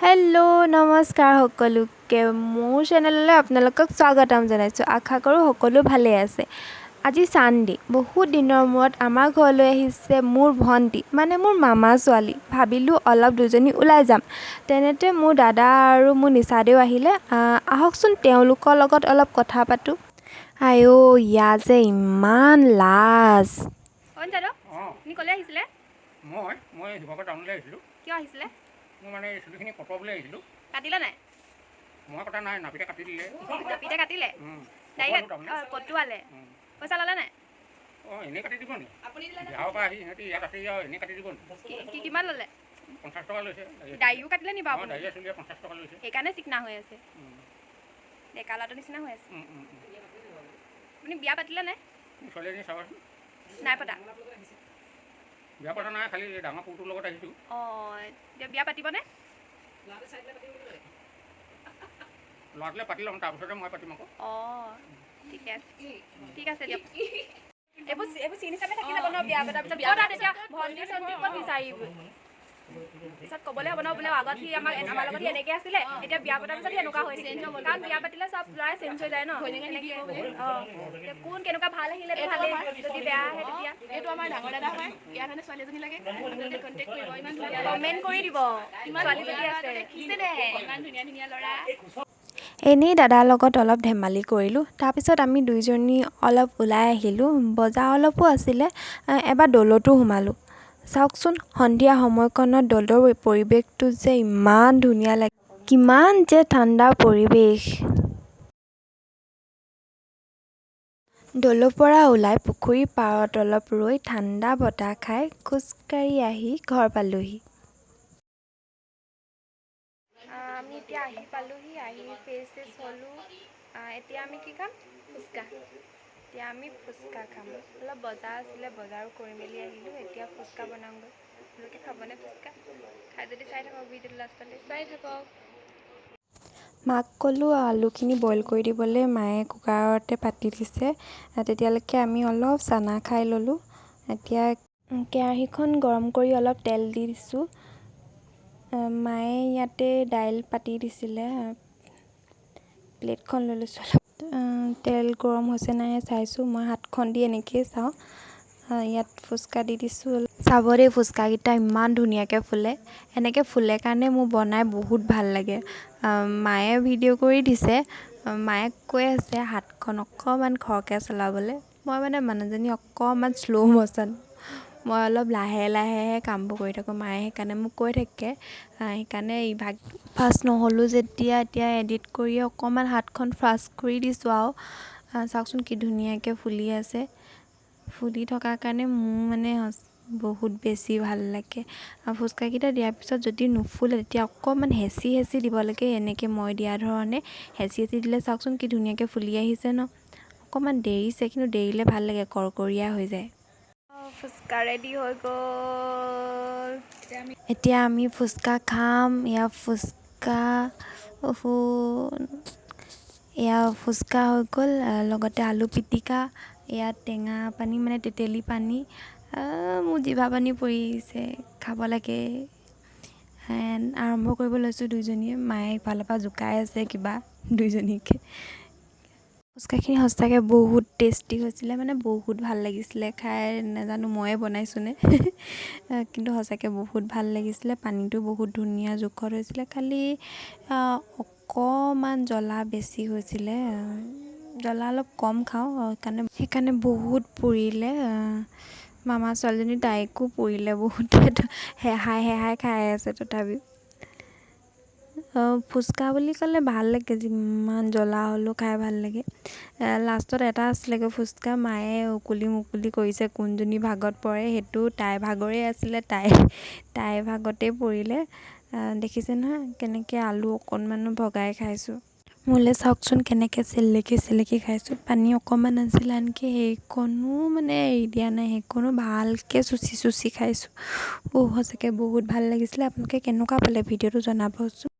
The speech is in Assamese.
হেল্ল' নমস্কাৰ সকলোকে মোৰ চেনেললৈ আপোনালোকক স্বাগতম জনাইছোঁ। আশা কৰোঁ সকলো ভালে আছে। আজি ছানডে, বহুত দিনৰ মূৰত আমাৰ ঘৰলৈ আহিছে মোৰ ভণ্টি, মানে মোৰ মামা ছোৱালী। ভাবিলোঁ অলপ দুজনী ওলাই যাম। তেনেতে মোৰ দাদা আৰু মোৰ নিচাদেও আহিলে। আহকচোন তেওঁলোকৰ লগত অলপ কথা পাতোঁ। আইঅ' ইয়াৰ যে ইমান লাজ। আপুনি ক'লৈ আহিছিলে? মই শিৱসাগৰ টাউনলৈ আহিছিলোঁ। কিয় আহিছিলে? মই মানে চুলিখিনি কটাবলৈ আহিছিলোঁ। কাটিলে নাই? মই কটা নাই, নাপিতে কাটি দিলে। নাপিতে কাটিলে? কটোৱালে? পইচা ল'লে নাই? এনেই কাটি দিব নি? বিহাৰৰ পৰা আহি সিহঁতি ইয়াত আছেহি আৰু এনেই কাটি দিব নি? কিমান ল'লে? 50 টকা লৈছে। দাড়িও কাটিলে নি বাৰু? দাড়িয়ে চুলিয়ে 50 টকা লৈছে। সেইকাৰণে চিকনা হৈ আছে। ডেকা ল'ৰাটোৰ নিচিনা হৈ আছে। আপুনি বিয়া পাতিলে নাই? ছোৱালীজনী চাবাচোন। নাই পতা? বিয়া পতা নাই, খালি ডাঙৰ পুৰটোৰ লগত আহিছোঁ। এতিয়া বিয়া পাতিবনে? ল'ৰাটোলৈ পাতি ল'ম, তাৰপিছতে মই পাতিম আকৌ। ঠিকে আছে, ঠিক আছে দিয়ক। এইবোৰ চিন হিচাপে থাকি যাব ন? বিয়া পতাৰ পিছত তেতিয়া ভণ্টি চণ্টি ক'ত বিচাৰিব? পিছত ক'বলৈ হ'ব ন বোলে আগত সি আমাৰ লগত সি এনেকৈ আছিলে, এতিয়া বিয়া পতাৰ পিছত সি এনেকুৱা হৈছে। কাৰণ বিয়া পাতিলে চব ল'ৰাই চেঞ্জ হৈ যায় ন? কোন কেনেকুৱা ভাল আহিলে ভালেই, যদি বেয়া আহে তেতিয়া এইটো আমাৰ ডাঙৰ দাদা হয়, ইয়াৰ কাৰণে ছোৱালী এজনী লাগে, কণ্টেক্ট কৰিব। ইমান ধুনীয়া কমেণ্ট কৰি দিব, ছোৱালী যদি আছে ইমান ধুনীয়া ধুনীয়া ল'ৰা। এনেই দাদাৰ লগত অলপ ধেমালি কৰিলোঁ। তাৰপিছত আমি দুইজনী অলপ ওলাই আহিলোঁ। বজাৰ অলপো আছিলে, এবাৰ দৌলতো সোমালোঁ। চাওকচোন সন্ধিয়া সময়কণত দৌলৰ পৰিৱেশটো যে ইমান ধুনীয়া লাগে, কিমান যে ঠাণ্ডা পৰিৱেশ। দৌলৰ পৰা ওলাই পুখুৰীৰ পাৰত অলপ ৰৈ ঠাণ্ডা বতাহ খাই খোজকাঢ়ি আহি ঘৰ পালোহি। আমি এতিয়া আহি পালোহি, আহি ফ্ৰেছ হ'লোঁ। এতিয়া আমি কি খাম? ফুচকা। এতিয়া আমি ফুচকা খাম। অলপ বজাৰ আছিলে, বজাৰো কৰি মেলি আহিলোঁ। এতিয়া ফুচকা বনাওঁগৈ। আপোনালোকে খাবনে ফুচকা? খাই যদি চাই থাকক ভিডিঅ'টো লাষ্টলৈ, চাই থাকক। মাক ক'লোঁ আলুখিনি বইল কৰি দিবলৈ, মায়ে কুকাৰতে পাতি দিছে। তেতিয়ালৈকে আমি অলপ চানা খাই ল'লোঁ। এতিয়া কেৰাহীখন গৰম কৰি অলপ তেল দি দিছোঁ। মায়ে ইয়াতে দাইল পাতি দিছিলে, প্লেটখন লৈ লৈছোঁ। তেল গৰম হৈছে নাই চাইছোঁ, মই হাতখন দি এনেকৈয়ে চাওঁ। ইয়াত ফুচকা দি দিছোঁ। চাব দেই, ফুচকাকেইটা ইমান ধুনীয়াকৈ ফুলে। এনেকৈ ফুলে কাৰণে মোৰ বনাই বহুত ভাল লাগে। মায়ে ভিডিঅ' কৰি দিছে, মায়ে কৈ আছে হাতখন অকণমান খৰকৈ চলাবলৈ। মই মানে মানুহজনী অকণমান শ্ল' ম'শ্যন, মই অলপ লাহে লাহেহে কামবোৰ কৰি থাকোঁ। মায়ে সেইকাৰণে মোক কৈ থাকে, সেইকাৰণে ইভাগ ফাষ্ট নহ'লোঁ যেতিয়া এতিয়া এডিট কৰি অকণমান হাতখন ফাষ্ট কৰি দিছোঁ আৰু। চাওকচোন কি ধুনীয়াকৈ ফুলি আছে। ফুলি থকাৰ কাৰণে মোৰ মানে বহুত বেছি ভাল লাগে। ফুচকাকেইটা দিয়াৰ পিছত যদি নুফুলে তেতিয়া অকণমান হেঁচি দিব লাগে, এনেকৈ মই দিয়া ধৰণে হেঁচি দিলে চাওকচোন কি ধুনীয়াকৈ ফুলি আহিছে ন? অকণমান দেৰিছে, কিন্তু দেৰিলে ভাল লাগে, কৰকৰীয়া হৈ যায়। ফুচকা ৰেডি হৈ গ'ল। এতিয়া আমি ফুচকা খাম। এয়া ফুচকা হৈ গ'ল, লগতে আলু পিটিকা, এয়া টেঙা পানী মানে তেতেলী পানী। মোৰ জিভা পানী পৰি আহিছে, খাব লাগে। আৰম্ভ কৰিব লৈছোঁ দুইজনীয়ে। মায়ে ইফালৰ পৰা জোকাই আছে কিবা দুইজনীকে। ফুচকাখিনি সঁচাকৈ বহুত টেষ্টি হৈছিলে, মানে বহুত ভাল লাগিছিলে খাই। নাজানো ময়ে বনাইছোঁনে কিন্তু সঁচাকৈ বহুত ভাল লাগিছিলে। পানীটো বহুত ধুনীয়া জোখত হৈছিলে, খালি অকণমান জ্বলা বেছি হৈছিলে। জ্বলা অলপ কম খাওঁ, সেইকাৰণে বহুত পুৰিলে। মামা ছোৱালীজনী তাইকো পুৰিলে বহুত, হেহাই খাই আছে তথাপিও। ফুচকা বুলি ক'লে ভাল লাগে, যিমান জ্বলা হ'লেও খাই ভাল লাগে। লাষ্টত এটা আছিলেগৈ ফুচকা, মায়ে উকুলি মুকুলি কৰিছে কোনজনী ভাগত পৰে, সেইটো তাইৰ ভাগৰে আছিলে, তাইৰ ভাগতেই পৰিলে। দেখিছে নহয় কেনেকৈ আলু অকণমানো ভগাই খাইছোঁ। মোলৈ চাওকচোন কেনেকৈ চেলেকি খাইছোঁ। পানী অকণমান আছিলে, আনকি সেইকণো মানে এৰি দিয়া নাই, সেইকণো ভালকৈ চুচি খাইছোঁ। সঁচাকৈ বহুত ভাল লাগিছিলে। আপোনালোকে কেনেকুৱা পালে ভিডিঅ'টো জনাবচোন।